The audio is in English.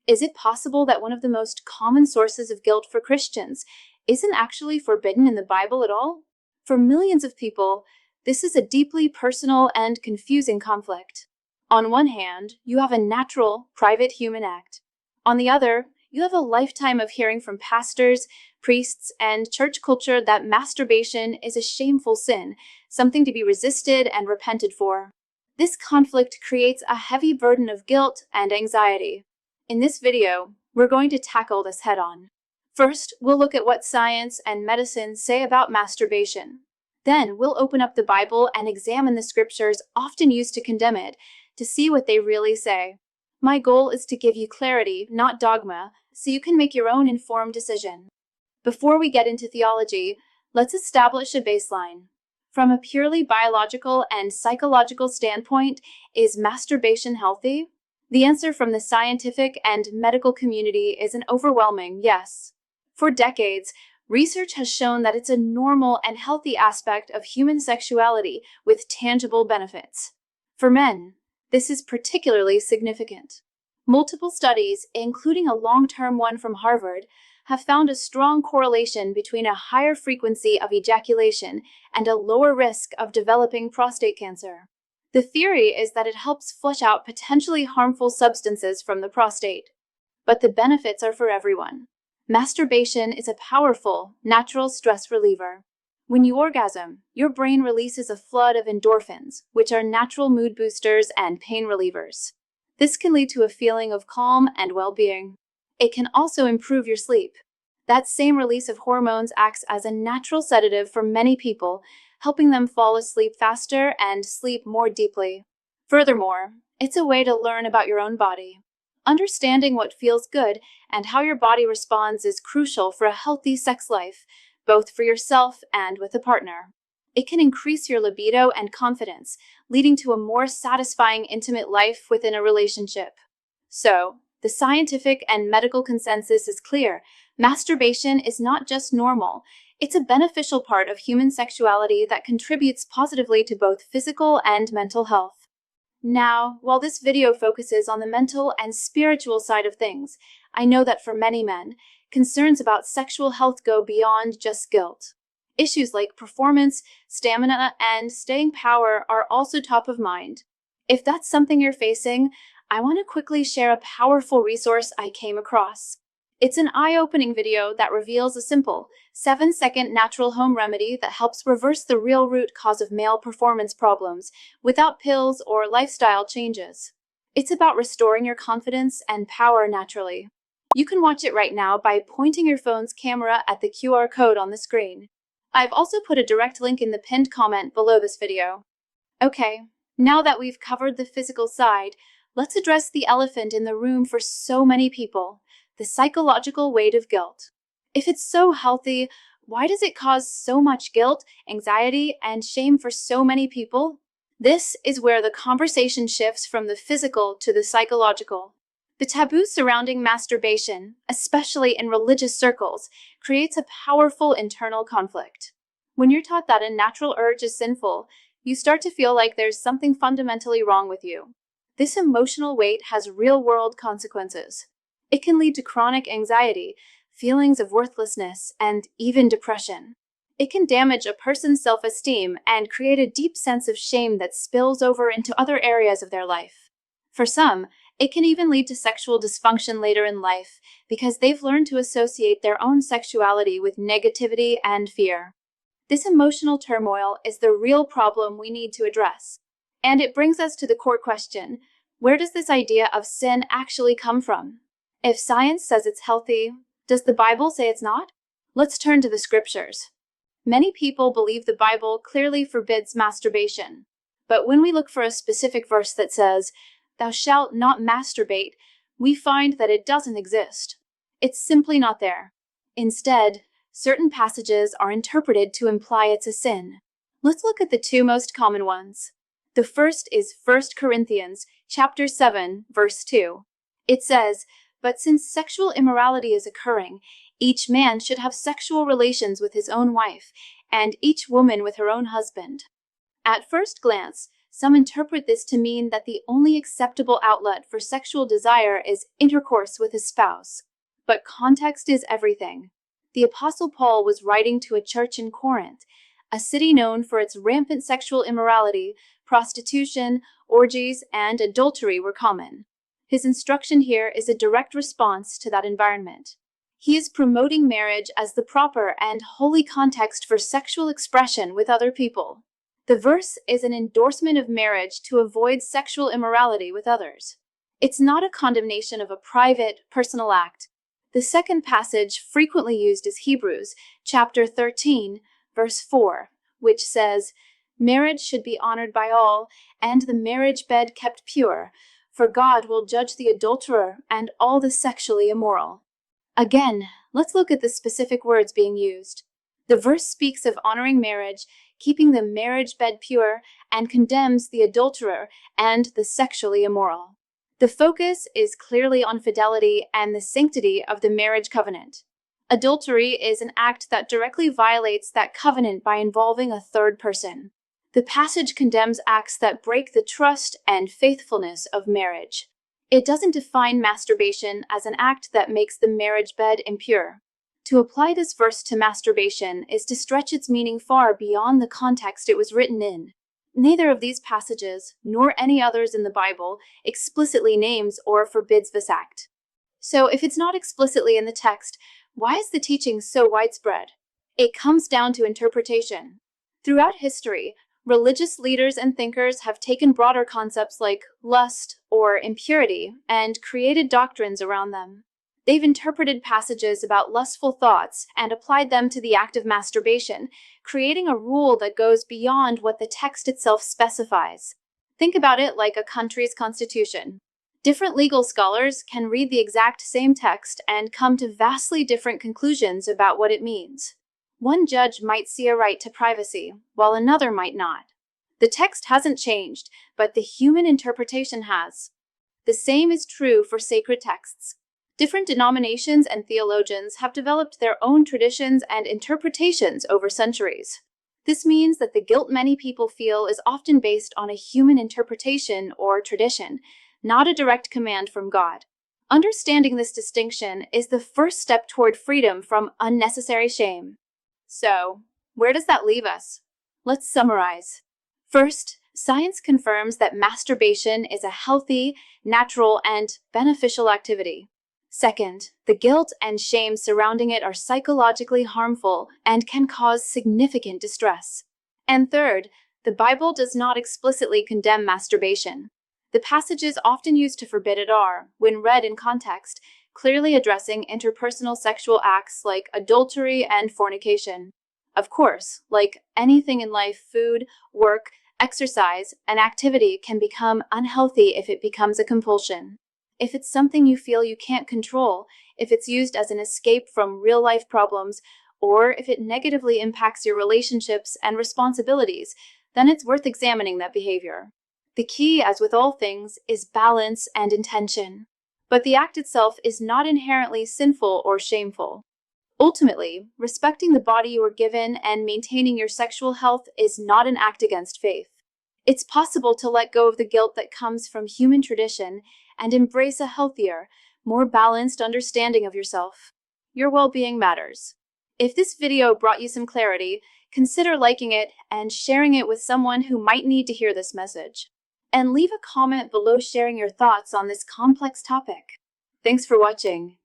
Is it possible that one of the most common sources of guilt for Christians isn't actually forbidden in the Bible at all? For millions of people, this is a deeply personal and confusing conflict. On one hand, you have a natural, private human act. On the other, you have a lifetime of hearing from pastors, priests, and church culture that masturbation is a shameful sin, something to be resisted and repented for. This conflict creates a heavy burden of guilt and anxiety. In this video, we're going to tackle this head-on. First, we'll look at what science and medicine say about masturbation. Then, we'll open up the Bible and examine the scriptures often used to condemn it to see what they really say. My goal is to give you clarity, not dogma, so you can make your own informed decision. Before we get into theology, let's establish a baseline. From a purely biological and psychological standpoint, is masturbation healthy? The answer from the scientific and medical community is an overwhelming yes. For decades, research has shown that it's a normal and healthy aspect of human sexuality with tangible benefits. For men, this is particularly significant. Multiple studies, including a long-term one from Harvard, have found a strong correlation between a higher frequency of ejaculation and a lower risk of developing prostate cancer. The theory is that it helps flush out potentially harmful substances from the prostate. But the benefits are for everyone. Masturbation is a powerful, natural stress reliever. When you orgasm, your brain releases a flood of endorphins, which are natural mood boosters and pain relievers. This can lead to a feeling of calm and well-being. It can also improve your sleep. That same release of hormones acts as a natural sedative for many people, helping them fall asleep faster and sleep more deeply. Furthermore, it's a way to learn about your own body. Understanding what feels good and how your body responds is crucial for a healthy sex life, both for yourself and with a partner. It can increase your libido and confidence, leading to a more satisfying intimate life within a relationship. So, the scientific and medical consensus is clear. Masturbation is not just normal. It's a beneficial part of human sexuality that contributes positively to both physical and mental health. Now, while this video focuses on the mental and spiritual side of things, I know that for many men, concerns about sexual health go beyond just guilt. Issues like performance, stamina, and staying power are also top of mind. If that's something you're facing, I want to quickly share a powerful resource I came across. It's an eye-opening video that reveals a simple, 7-second natural home remedy that helps reverse the real root cause of male performance problems without pills or lifestyle changes. It's about restoring your confidence and power naturally. You can watch it right now by pointing your phone's camera at the QR code on the screen. I've also put a direct link in the pinned comment below this video. Okay, now that we've covered the physical side, let's address the elephant in the room for so many people, the psychological weight of guilt. If it's so healthy, why does it cause so much guilt, anxiety, and shame for so many people? This is where the conversation shifts from the physical to the psychological. The taboo surrounding masturbation, especially in religious circles, creates a powerful internal conflict. When you're taught that a natural urge is sinful, you start to feel like there's something fundamentally wrong with you. This emotional weight has real-world consequences. It can lead to chronic anxiety, feelings of worthlessness, and even depression. It can damage a person's self-esteem and create a deep sense of shame that spills over into other areas of their life. For some, it can even lead to sexual dysfunction later in life because they've learned to associate their own sexuality with negativity and fear. This emotional turmoil is the real problem we need to address. And it brings us to the core question: where does this idea of sin actually come from? If science says it's healthy, does the Bible say it's not? Let's turn to the scriptures. Many people believe the Bible clearly forbids masturbation. But when we look for a specific verse that says, "Thou shalt not masturbate," we find that it doesn't exist. It's simply not there. Instead, certain passages are interpreted to imply it's a sin. Let's look at the two most common ones. The first is 1 Corinthians chapter 7, verse 2. It says, "But since sexual immorality is occurring, each man should have sexual relations with his own wife, and each woman with her own husband." At first glance, Some interpret this to mean that the only acceptable outlet for sexual desire is intercourse with a spouse. But context is everything. The Apostle Paul was writing to a church in Corinth, a city known for its rampant sexual immorality. Prostitution, orgies, and adultery were common. His instruction here is a direct response to that environment. He is promoting marriage as the proper and holy context for sexual expression with other people. The verse is an endorsement of marriage to avoid sexual immorality with others. It's not a condemnation of a private, personal act. The second passage frequently used is Hebrews chapter 13, verse 4, which says, "Marriage should be honored by all, and the marriage bed kept pure, for God will judge the adulterer and all the sexually immoral." Again, let's look at the specific words being used. The verse speaks of honoring marriage, keeping the marriage bed pure, and condemns the adulterer and the sexually immoral. The focus is clearly on fidelity and the sanctity of the marriage covenant. Adultery is an act that directly violates that covenant by involving a third person. The passage condemns acts that break the trust and faithfulness of marriage. It doesn't define masturbation as an act that makes the marriage bed impure. To apply this verse to masturbation is to stretch its meaning far beyond the context it was written in. Neither of these passages, nor any others in the Bible, explicitly names or forbids this act. So if it's not explicitly in the text, why is the teaching so widespread? It comes down to interpretation. Throughout history, religious leaders and thinkers have taken broader concepts like lust or impurity and created doctrines around them. They've interpreted passages about lustful thoughts and applied them to the act of masturbation, creating a rule that goes beyond what the text itself specifies. Think about it like a country's constitution. Different legal scholars can read the exact same text and come to vastly different conclusions about what it means. One judge might see a right to privacy, while another might not. The text hasn't changed, but the human interpretation has. The same is true for sacred texts. Different denominations and theologians have developed their own traditions and interpretations over centuries. This means that the guilt many people feel is often based on a human interpretation or tradition, not a direct command from God. Understanding this distinction is the first step toward freedom from unnecessary shame. So, where does that leave us? Let's summarize. First, science confirms that masturbation is a healthy, natural, and beneficial activity. Second, the guilt and shame surrounding it are psychologically harmful and can cause significant distress. And third, the Bible does not explicitly condemn masturbation. The passages often used to forbid it are, when read in context, clearly addressing interpersonal sexual acts like adultery and fornication. Of course, like anything in life, food, work, exercise, and activity can become unhealthy if it becomes a compulsion. If it's something you feel you can't control, if it's used as an escape from real-life problems, or if it negatively impacts your relationships and responsibilities, then it's worth examining that behavior. The key, as with all things, is balance and intention. But the act itself is not inherently sinful or shameful. Ultimately, respecting the body you were given and maintaining your sexual health is not an act against faith. It's possible to let go of the guilt that comes from human tradition and embrace a healthier, more balanced understanding of yourself. Your well-being matters. If this video brought you some clarity, consider liking it and sharing it with someone who might need to hear this message. And leave a comment below sharing your thoughts on this complex topic. Thanks for watching.